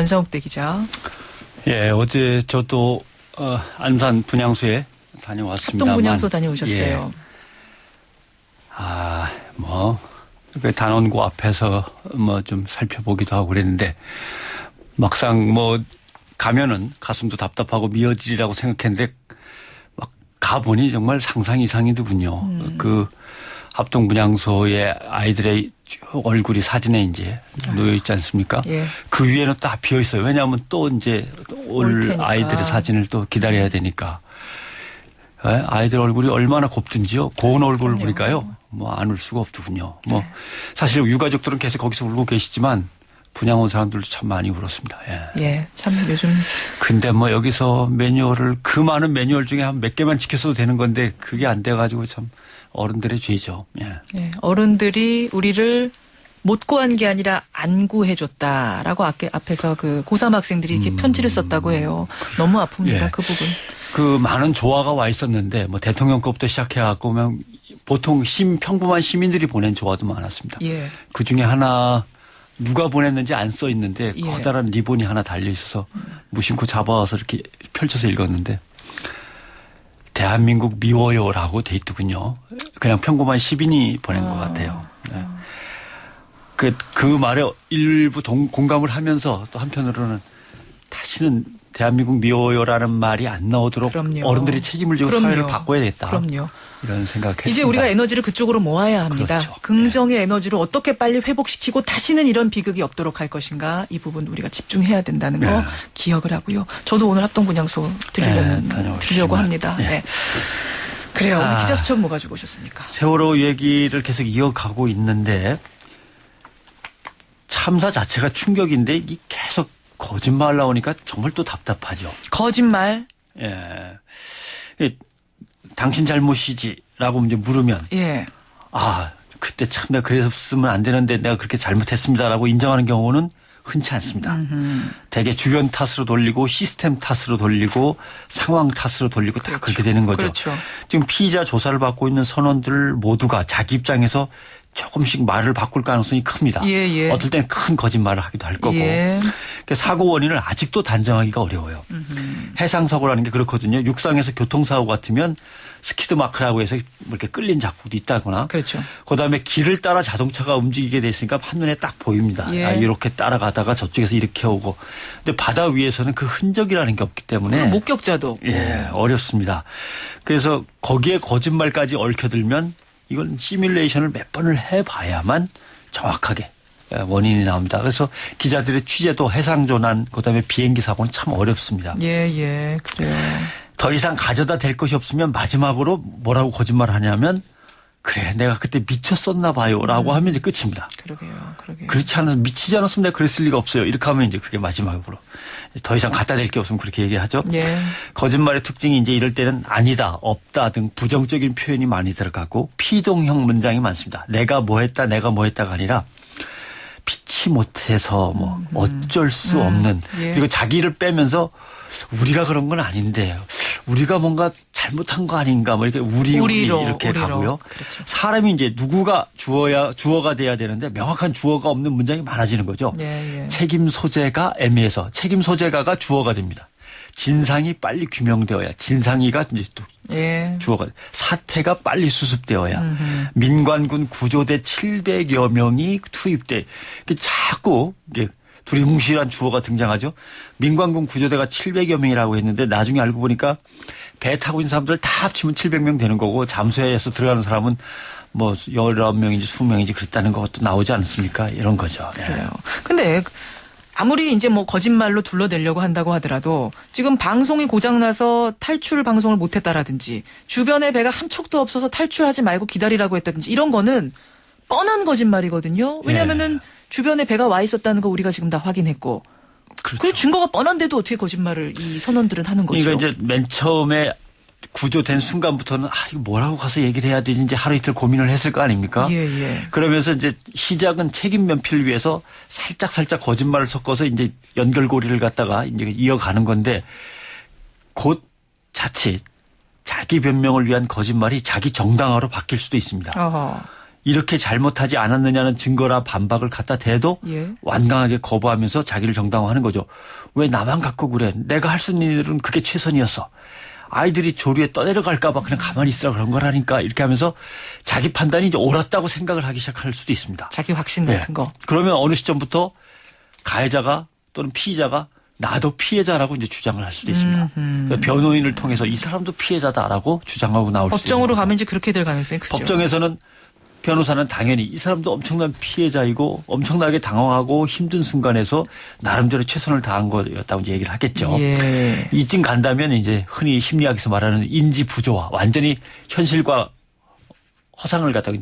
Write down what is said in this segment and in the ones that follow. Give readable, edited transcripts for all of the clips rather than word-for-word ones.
권상욱대 기자. 예, 어제 저도 안산 분향소에 다녀왔습니다. 합동 분향소 다녀오셨어요. 예. 그 단원고 앞에서 좀 살펴보기도 하고 그랬는데 막상 가면은 가슴도 답답하고 미어지리라고 생각했는데 막 가보니 정말 상상 이상이더군요. 그 합동 분향소의 아이들의 쭉 얼굴이 사진에 이제 놓여 있지 않습니까? 예. 그 위에는 딱 비어 있어요. 왜냐하면 또 이제 올 아이들의 사진을 또 기다려야 되니까. 아이들 얼굴이 얼마나 곱든지요. 고운 얼굴을 보니까요. 안 울 수가 없더군요. 사실 유가족들은 계속 거기서 울고 계시지만 분양 온 사람들도 참 많이 울었습니다. 예. 예. 참 요즘. 근데 여기서 매뉴얼을 그 많은 매뉴얼 중에 한 몇 개만 지켰어도 되는 건데 그게 안 돼가지고 참 어른들의 죄죠. 예. 예. 어른들이 우리를 못 구한 게 아니라 안 구해줬다라고 앞에서 그 고3 학생들이 이렇게 편지를 썼다고 해요. 너무 아픕니다. 예. 그 부분. 그 많은 조화가 와 있었는데 대통령급부터 시작해갖고 보통 평범한 시민들이 보낸 조화도 많았습니다. 예. 그 중에 하나 누가 보냈는지 안 써 있는데 예. 커다란 리본이 하나 달려 있어서 무심코 잡아와서 이렇게 펼쳐서 읽었는데 대한민국 미워요라고 돼 있더군요. 그냥 평범한 시민이 보낸 것 같아요. 네. 그 말에 일부 공감을 하면서 또 한편으로는 다시는 대한민국 미워요라는 말이 안 나오도록 그럼요. 어른들이 책임을 지고 사회를 바꿔야겠다. 그럼요. 이런 생각했습니다. 이제 우리가 에너지를 그쪽으로 모아야 합니다. 그렇죠. 긍정의 에너지를 어떻게 빨리 회복시키고 다시는 이런 비극이 없도록 할 것인가 이 부분 우리가 집중해야 된다는 거 기억을 하고요. 저도 오늘 합동분향소 들으려고 합니다. 네. 그래요. 오늘 기자 수첩 뭐 가지고 오셨습니까? 세월호 얘기를 계속 이어가고 있는데 참사 자체가 충격인데 이 계속 거짓말 나오니까 정말 또 답답하죠. 거짓말? 예. 당신 잘못이지라고 이제 물으면 예. 그때 참 내가 그랬으면 안 되는데 내가 그렇게 잘못했습니다라고 인정하는 경우는 흔치 않습니다. 대개 주변 탓으로 돌리고 시스템 탓으로 돌리고 상황 탓으로 돌리고 다 그렇게 되는 거죠. 그렇죠. 지금 피의자 조사를 받고 있는 선원들 모두가 자기 입장에서 조금씩 말을 바꿀 가능성이 큽니다. 예. 어떨 때는 큰 거짓말을 하기도 할 거고. 예. 사고 원인을 아직도 단정하기가 어려워요. 해상사고라는 게 그렇거든요. 육상에서 교통사고 같으면 스키드마크라고 해서 이렇게 끌린 작품도 있다거나. 그렇죠. 그다음에 길을 따라 자동차가 움직이게 돼 있으니까 한눈에 딱 보입니다. 예. 이렇게 따라가다가 저쪽에서 이렇게 오고. 근데 바다 위에서는 그 흔적이라는 게 없기 때문에. 목격자도. 예, 어렵습니다. 그래서 거기에 거짓말까지 얽혀들면 이건 시뮬레이션을 몇 번을 해봐야만 정확하게 원인이 나옵니다. 그래서 기자들의 취재도 해상조난 그다음에 비행기 사고는 참 어렵습니다. 예, 그래요. 더 이상 가져다 댈 것이 없으면 마지막으로 뭐라고 거짓말하냐면 그래 내가 그때 미쳤었나 봐요라고 하면 이제 끝입니다. 그러게요. 그렇지 않아서 미치지 않았으면 내가 그랬을 리가 없어요. 이렇게 하면 이제 그게 마지막으로 더 이상 갖다 댈 게 없으면 그렇게 얘기하죠. 예. 거짓말의 특징이 이제 이럴 때는 아니다, 없다 등 부정적인 표현이 많이 들어가고 피동형 문장이 많습니다. 내가 뭐 했다가 아니라 피치 못해서 어쩔 수 없는 예. 그리고 자기를 빼면서 우리가 그런 건 아닌데 우리가 뭔가 잘못한 거 아닌가 이렇게 우리로 이렇게 가고요. 그렇죠. 사람이 이제 누구가 주어가 돼야 되는데 명확한 주어가 없는 문장이 많아지는 거죠. 예. 책임 소재가 애매해서 책임 소재가가 주어가 됩니다. 진상이 빨리 규명되어야 진상이가 이제 또 주어가 사태가 빨리 수습되어야 민관군 구조대 700여 명이 투입돼 자꾸 두리뭉실한 주어가 등장하죠. 민관군 구조대가 700여 명이라고 했는데 나중에 알고 보니까 배 타고 있는 사람들 다 합치면 700명 되는 거고 잠수해서 들어가는 사람은 19명인지 20명인지 그랬다는 것도 나오지 않습니까? 이런 거죠. 그래요. 근데 아무리 이제 거짓말로 둘러대려고 한다고 하더라도 지금 방송이 고장나서 탈출 방송을 못했다라든지 주변에 배가 한 척도 없어서 탈출하지 말고 기다리라고 했다든지 이런 거는 뻔한 거짓말이거든요. 왜냐하면은 주변에 배가 와 있었다는 거 우리가 지금 다 확인했고. 그렇죠. 그 증거가 뻔한데도 어떻게 거짓말을 이 선원들은 하는 거죠. 그러니까 이제 맨 처음에 구조된 순간부터는 이거 뭐라고 가서 얘기를 해야 되지 이제 하루 이틀 고민을 했을 거 아닙니까? 예. 그러면서 이제 시작은 책임 면피를 위해서 살짝 거짓말을 섞어서 이제 연결고리를 갖다가 이제 이어가는 건데 곧 자칫 자기 변명을 위한 거짓말이 자기 정당화로 바뀔 수도 있습니다. 어허. 이렇게 잘못하지 않았느냐는 증거나 반박을 갖다 대도 예. 완강하게 거부하면서 자기를 정당화하는 거죠. 왜 나만 갖고 그래. 내가 할 수 있는 일은 그게 최선이었어. 아이들이 조류에 떠내려갈까 봐 그냥 가만히 있으라 그런 거라니까. 이렇게 하면서 자기 판단이 이제 옳았다고 생각을 하기 시작할 수도 있습니다. 자기 확신 같은 거. 그러면 어느 시점부터 가해자가 또는 피의자가 나도 피해자라고 이제 주장을 할 수도 있습니다. 그러니까 변호인을 통해서 이 사람도 피해자다라고 주장하고 나올 수 있습니다. 법정으로 가면 이제 그렇게 될 가능성이 크죠. 법정에서는 변호사는 당연히 이 사람도 엄청난 피해자이고 엄청나게 당황하고 힘든 순간에서 나름대로 최선을 다한 거였다고 이제 얘기를 하겠죠. 예. 이쯤 간다면 이제 흔히 심리학에서 말하는 인지 부조화, 완전히 현실과 허상을 갖다가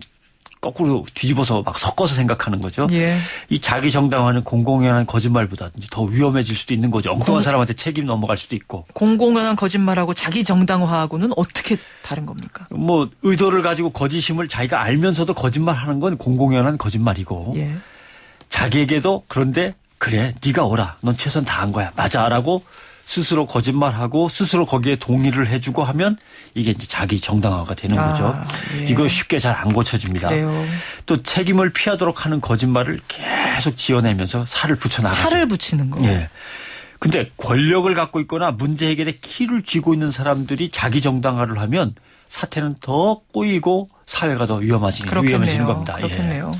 거꾸로 뒤집어서 막 섞어서 생각하는 거죠. 예. 이 자기 정당화는 공공연한 거짓말보다 더 위험해질 수도 있는 거죠. 엉뚱한 사람한테 책임 넘어갈 수도 있고. 공공연한 거짓말하고 자기 정당화하고는 어떻게 다른 겁니까? 뭐 의도를 가지고 거짓임을 자기가 알면서도 거짓말하는 건 공공연한 거짓말이고. 예. 자기에게도 그런데 그래 네가 오라. 넌 최선 다한 거야. 맞아라고 스스로 거짓말하고 스스로 거기에 동의를 해주고 하면 이게 이제 자기 정당화가 되는 거죠. 예. 이거 쉽게 잘 안 고쳐집니다. 그래요. 또 책임을 피하도록 하는 거짓말을 계속 지어내면서 살을 붙여나가죠. 살을 붙이는 거. 예. 근데 권력을 갖고 있거나 문제 해결에 키를 쥐고 있는 사람들이 자기 정당화를 하면 사태는 더 꼬이고 사회가 더 위험해지는 겁니다. 그렇겠네요. 예.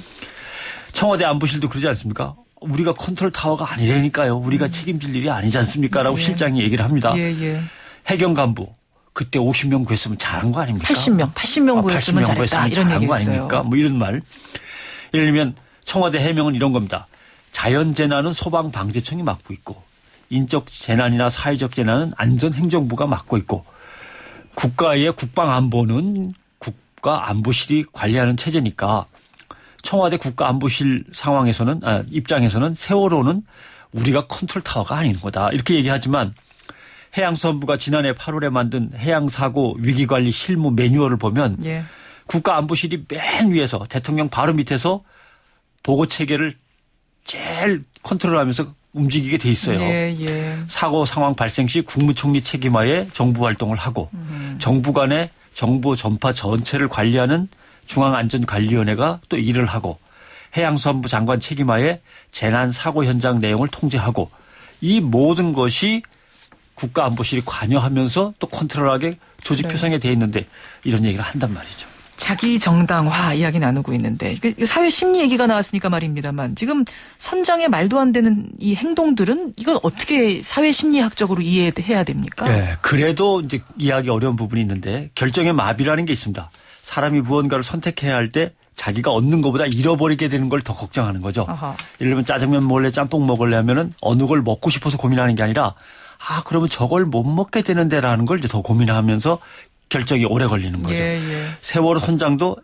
청와대 안보실도 그러지 않습니까? 우리가 컨트롤 타워가 아니라니까요. 우리가 책임질 일이 아니지 않습니까? 라고 예. 실장이 얘기를 합니다. 예. 해경 간부 그때 50명 구했으면 잘한 거 아닙니까? 80명 구했으면 잘했다. 이런 잘한 거 얘기했어요. 아닙니까? 뭐 이런 말. 예를 들면 청와대 해명은 이런 겁니다. 자연재난은 소방방재청이 맡고 있고 인적 재난이나 사회적 재난은 안전행정부가 맡고 있고 국가의 국방안보는 국가안보실이 관리하는 체제니까 청와대 국가안보실 입장에서는 세월호는 우리가 컨트롤 타워가 아닌 거다. 이렇게 얘기하지만 해양수산부가 지난해 8월에 만든 해양사고 위기관리 실무 매뉴얼을 보면 예. 국가안보실이 맨 위에서 대통령 바로 밑에서 보고체계를 제일 컨트롤하면서 움직이게 돼 있어요. 예. 사고 상황 발생 시 국무총리 책임하에 정부 활동을 하고 정부 간의 정보 전파 전체를 관리하는 중앙안전관리위원회가 또 일을 하고 해양수산부 장관 책임하에 재난 사고 현장 내용을 통제하고 이 모든 것이 국가안보실이 관여하면서 또 컨트롤하게 조직 표상에 돼 있는데 이런 얘기를 한단 말이죠. 자기 정당화 이야기 나누고 있는데 사회 심리 얘기가 나왔으니까 말입니다만 지금 선장의 말도 안 되는 이 행동들은 이건 어떻게 사회 심리학적으로 이해해야 됩니까? 네, 그래도 이제 이해하기 어려운 부분이 있는데 결정의 마비라는 게 있습니다. 사람이 무언가를 선택해야 할 때 자기가 얻는 것보다 잃어버리게 되는 걸 더 걱정하는 거죠. 아하. 예를 들면 짜장면 먹을래 짬뽕 먹을래 하면은 어느 걸 먹고 싶어서 고민하는 게 아니라 그러면 저걸 못 먹게 되는데라는 걸 이제 더 고민하면서 결정이 오래 걸리는 거죠. 예. 세월호 선장도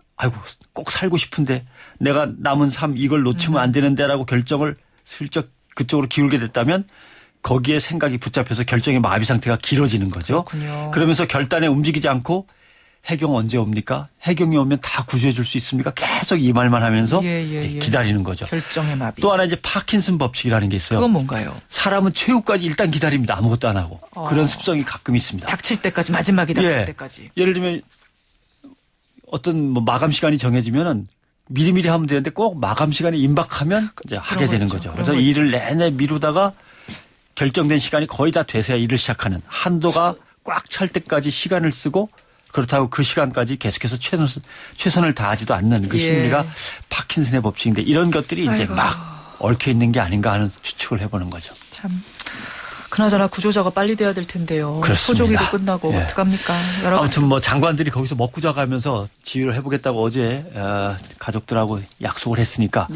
꼭 살고 싶은데 내가 남은 삶 이걸 놓치면 안 되는데라고 결정을 슬쩍 그쪽으로 기울게 됐다면 거기에 생각이 붙잡혀서 결정의 마비 상태가 길어지는 거죠. 그렇군요. 그러면서 결단에 움직이지 않고 해경 언제 옵니까? 해경이 오면 다 구조해 줄 수 있습니까? 계속 이 말만 하면서 기다리는 거죠. 결정의 마비. 또 하나 이제 파킨슨 법칙이라는 게 있어요. 그건 뭔가요? 사람은 최후까지 일단 기다립니다. 아무것도 안 하고. 그런 습성이 가끔 있습니다. 닥칠 때까지 마지막이 닥칠 때까지. 예를 들면 어떤 마감 시간이 정해지면은 미리미리 하면 되는데 꼭 마감 시간에 임박하면 이제 하게 되는 거죠. 그래서 일을 내내 미루다가 결정된 시간이 거의 다 돼서야 일을 시작하는 한도가 꽉 찰 때까지 시간을 쓰고 그렇다고 그 시간까지 계속해서 최선을 다하지도 않는 그 심리가 파킨슨의 법칙인데 이런 것들이 이제 막 얽혀 있는 게 아닌가 하는 추측을 해보는 거죠. 참. 그나저나 구조자가 빨리 돼야 될 텐데요. 그렇습니다. 소조기도 끝나고 어떡합니까? 아무튼 장관들이 거기서 먹고 자가면서 지휘를 해보겠다고 어제 가족들하고 약속을 했으니까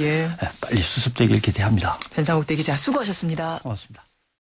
빨리 수습되길 기대합니다. 변상욱 대기자 수고하셨습니다. 고맙습니다.